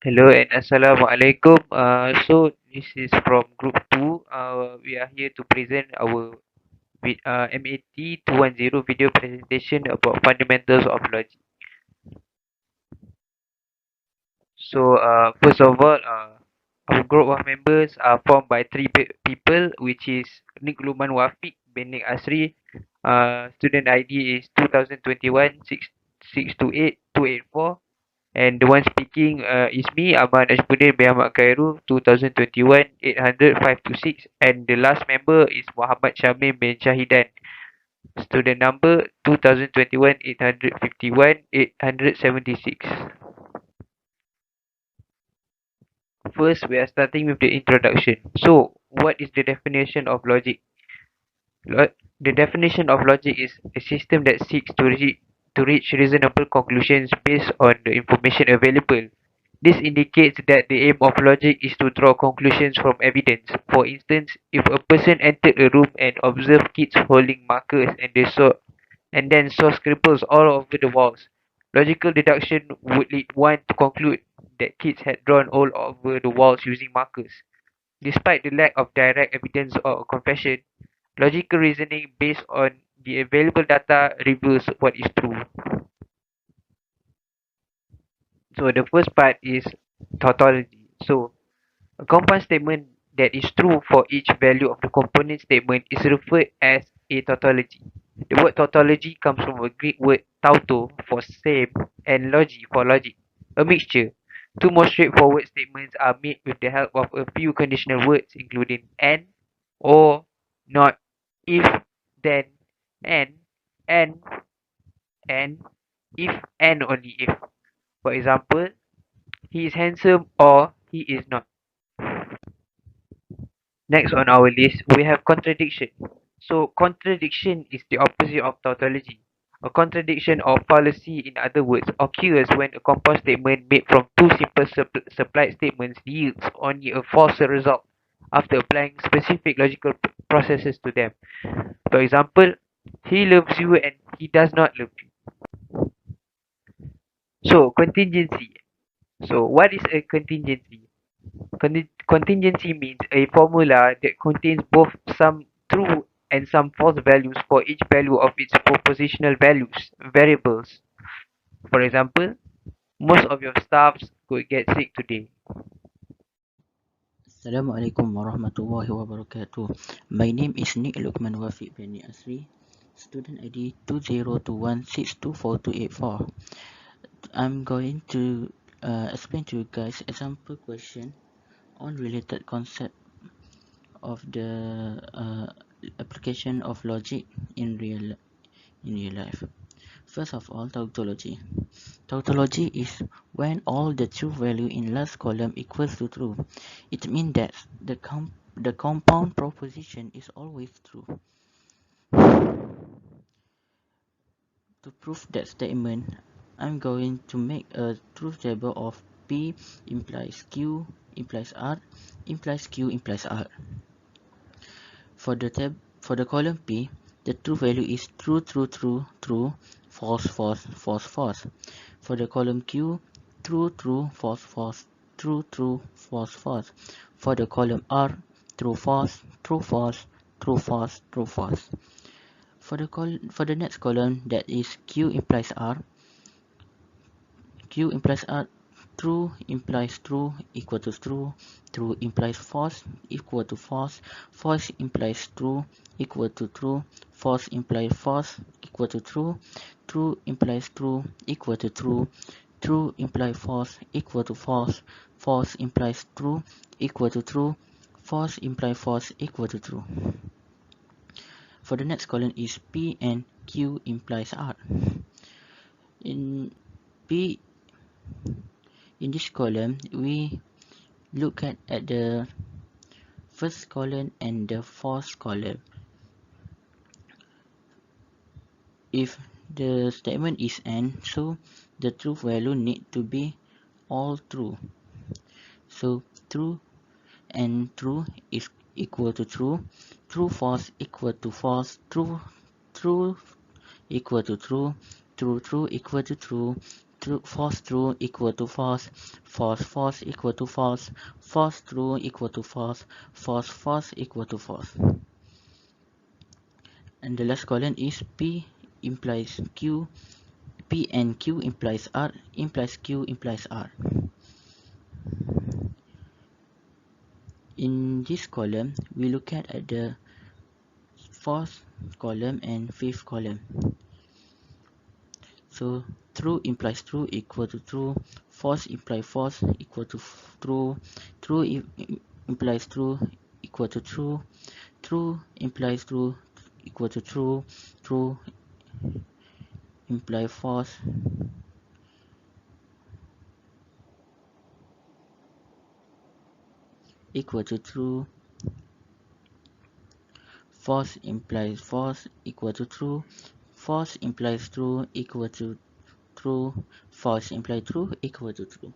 Hello and Assalamualaikum. So this is from Group 2. We are here to present our MAT 210 video presentation about fundamentals of logic. So first of all, our group of members are formed by three people, which is Nick Luman Wafiq bin Nick Asri. Student ID is 2021 628 284. And the one speaking is me, Ahmad Ashbuddin bin Ahmad Khairu, 2021 800 526. And the last member is Muhammad Syamil bin Syahidan, student number 2021 851 876. First, we are starting with the introduction. So, what is the definition of logic? The definition of logic is a system that seeks to reach reasonable conclusions based on the information available. This indicates that the aim of logic is to draw conclusions from evidence. For instance, if a person entered a room and observed kids holding markers and then saw scribbles all over the walls, logical deduction would lead one to conclude that kids had drawn all over the walls using markers. Despite the lack of direct evidence or confession, logical reasoning based on the available data reveals what is true. So the first part is tautology. So a compound statement that is true for each value of the component statement is referred as a tautology. The word tautology comes from a Greek word tauto for same and logi for logic, a mixture. Two more straightforward statements are made with the help of a few conditional words including or, not, if, then, and, and, and, if, and only if. For example, he is handsome or he is not. Next on our list, we have contradiction. So, contradiction is the opposite of tautology. A contradiction or fallacy, in other words, occurs when a compound statement made from two simple supplied statements yields only a false result after applying specific logical processes to them. For example, he loves you and he does not love you. So, contingency. So, what is a contingency? Contingency means a formula that contains both some true and some false values for each value of its propositional variables. For example, most of your staffs could get sick today. Assalamualaikum warahmatullahi wabarakatuh. My name is Nick Lukman Wafiq bin Asri, student ID 2021624284. I'm going to explain to you guys example question on related concept of the application of logic in real life. First of all, tautology. Tautology is when all the true value in last column equals to true. It means that the compound proposition is always true. To prove that statement, I'm going to make a truth table of P implies Q implies R implies Q implies R. For the column P, the true value is true, true, true, true, false, false, false, false. For the column Q, true, true, false, false, true, true, false, false. For the column R, true, false, true, false, true, false, true, false. For the next column, that is Q implies R, Q implies R, true implies true equal to true, true implies false equal to false, false implies true equal to true, false implies false equal to true, true implies true equal to true, true implies false equal to false, false implies true equal to true, false implies false equal to true. For the next column is P and Q implies R. In P in this column, we look at the first column and the fourth column. If the statement is AND, so the true value need to be all true. So true and true is equal to true, true false equal to false, true equal to true, true equal to true, false true equal to false, false equal to false, false true equal to false, false equal to false. And the last column is P implies Q, P and Q implies R, implies Q implies R. In this column, we look at the fourth column and fifth column. So true implies true equal to true, false implies false equal to true, true implies true equal to true, true implies true equal to true, true implies false equal to true, false implies false equal to true, false implies true equal to true, false implies true equal to true.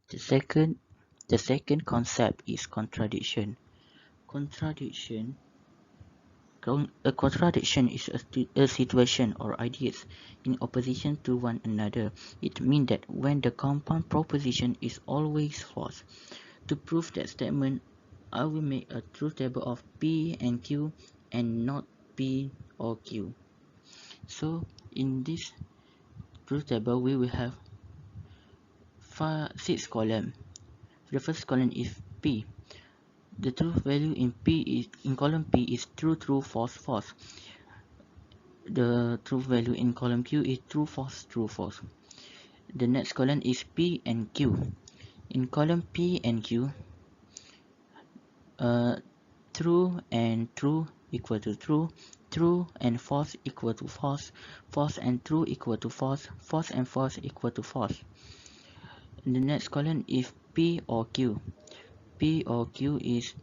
The second concept is contradiction. Contradiction A contradiction is a situation or ideas in opposition to one another. It means that when the compound proposition is always false. To prove that statement, I will make a truth table of P and Q and not P or Q. So in this truth table, we will have 6 columns. The first column is P. The truth value in column P is true, false, false. The truth value in column Q is true, false, true, false. The next column is P and Q. In column P and Q, true and true equal to true, true and false equal to false, false and true equal to false, false and false equal to false. The next column is P or Q. P or Q is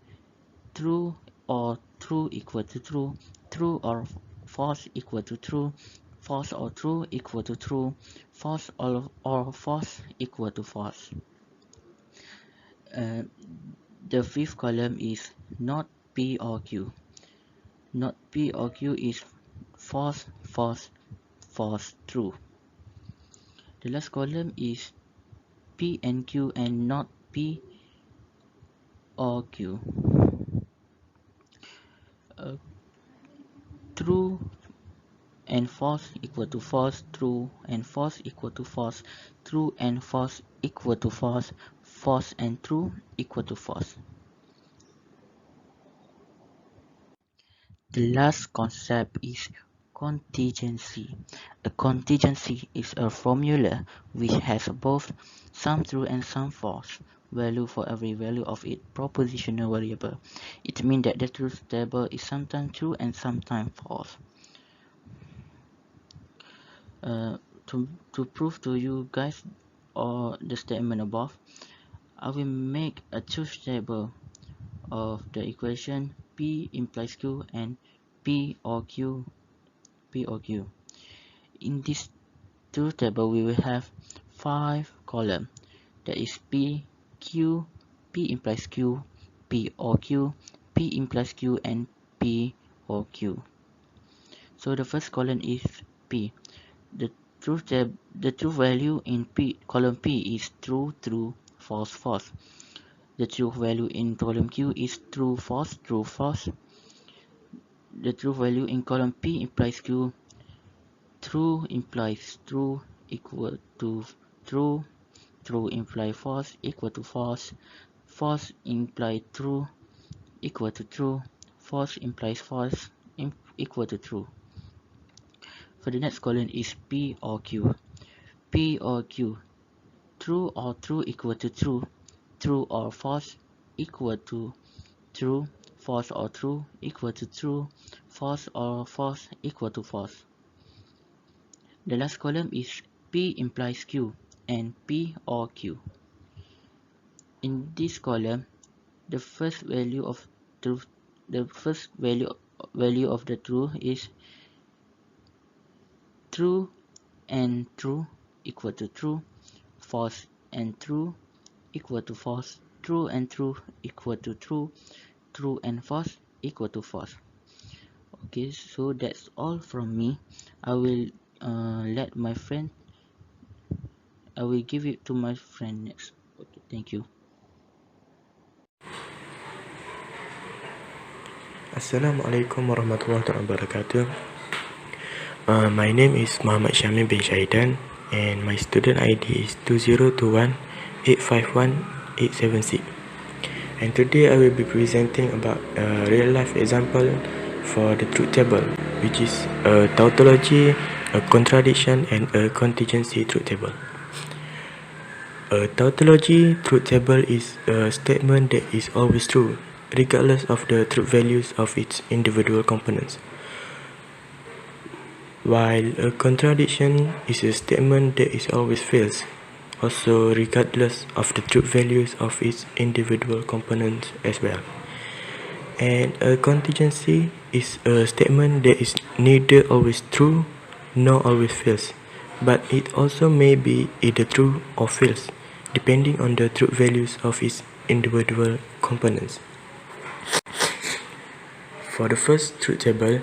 true or true equal to true, true or false equal to true, false or true equal to true, false or false equal to false. The fifth column is not P or Q. Not P or Q is false, false, false, true. The last column is P and Q and not P or Q. True and false equal to false, true and false equal to false, true and false equal to false, false and true equal to false. The last concept is contingency. A contingency is a formula which has both some true and some false value for every value of its propositional variable. It means that the truth table is sometimes true and sometimes false. To prove to you guys or the statement above, I will make a truth table of the equation P implies Q and P or Q. In this truth table, we will have 5 columns. That is P, Q, P implies Q, P or Q, P implies Q, and P or Q. So the first column is P. The truth value in column P is true, true, false, false. The truth value in column Q is true, false, false. The truth value in column P implies Q. True implies true equal to true. True implies false equal to false. False implies true equal to true. False implies false equal to true. For the next column is P or Q. P or Q. True or true equal to true. True or false equal to true. False or true equal to true. False or false equal to false. The last column is P implies Q and P or Q. In this column, the first value of truth, the first value of the truth is true and true equal to true, false and true equal to false, true and true equal to true, true and false equal to false. Okay, so that's all from me. I will let my friend I will give it to my friend next. Okay, thank you. Assalamualaikum warahmatullahi wabarakatuh. My name is Muhammad Syamil bin Syaidan and my student ID is 2021851876. And today I will be presenting about a real life example for the truth table, which is a tautology, a contradiction and a contingency truth table. A tautology truth table is a statement that is always true, regardless of the truth values of its individual components. While a contradiction is a statement that is always false, also regardless of the truth values of its individual components as well. And a contingency is a statement that is neither always true nor always false, but it also may be either true or false, depending on the truth values of its individual components. For the first truth table,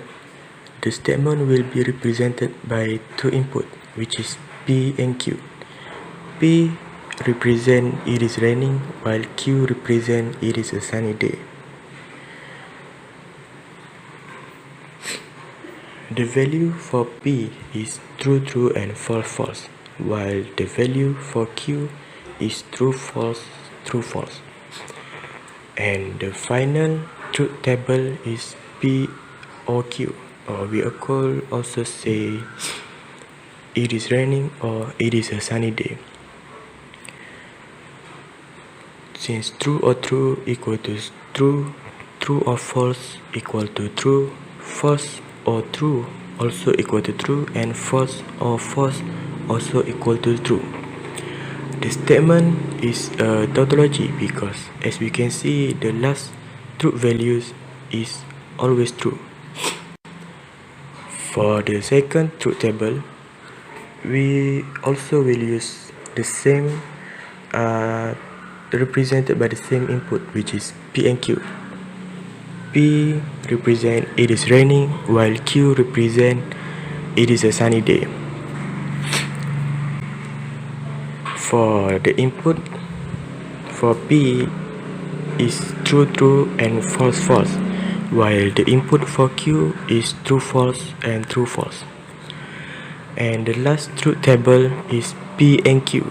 the statement will be represented by two inputs, which is P and Q. P represent it is raining, while Q represent it is a sunny day. The value for P is true, true and false, false, while the value for Q is true, false, true, false. And the final truth table is P or Q, or we could also say it is raining or it is a sunny day. Since true or true equal to true, true or false equal to true, false or true also equal to true, and false or false also equal to true. The statement is a tautology because, as we can see, the last truth values is always true. For the second truth table, we also will use the same represented by the same input, which is P and Q. P represent it is raining, while Q represent it is a sunny day. For the input for P is true, true and false, false, while the input for Q is true, false and true, false. And the last truth table is P and Q.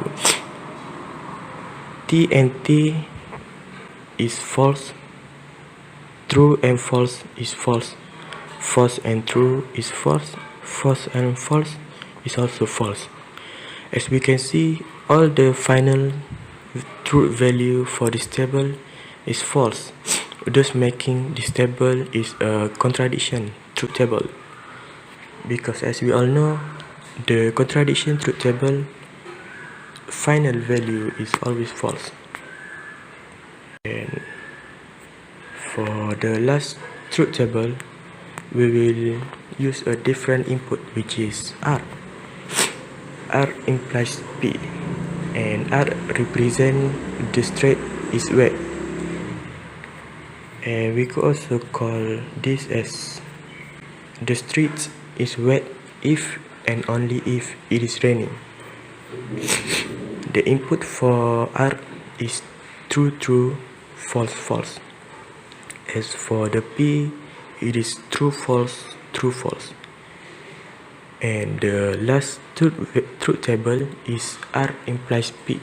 T and T is false, true and false is false, false and true is false, false and false is also false. As we can see, all the final truth value for this table is false, thus making this table is a contradiction truth table. Because as we all know, the contradiction truth table final value is always false. And for the last truth table, we will use a different input, which is R. R implies P, and R represent the street is wet. And we could also call this as the street is wet if and only if it is raining. The input for R is true, true, false, false. As for the P, it is true, false, true, false. And the last truth table is R implies P,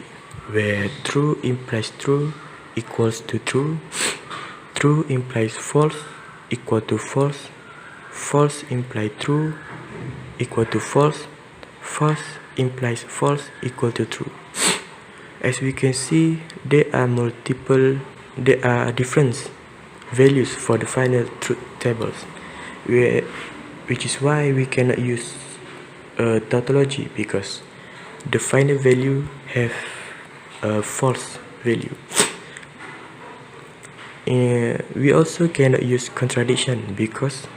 where true implies true equals to true, true implies false equal to false, false implies true equal to false, false implies false equal to true. As we can see, there are different values for the final truth tables, which is why we cannot use a tautology, because the final value have a false value. We also cannot use contradiction because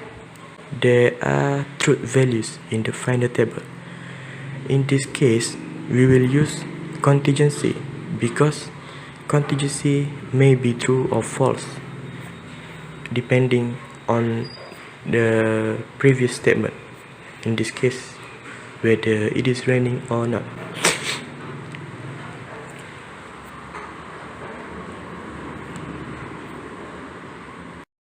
there are truth values in the final table. In this case, we will use contingency because contingency may be true or false depending on the previous statement, in this case whether it is raining or not.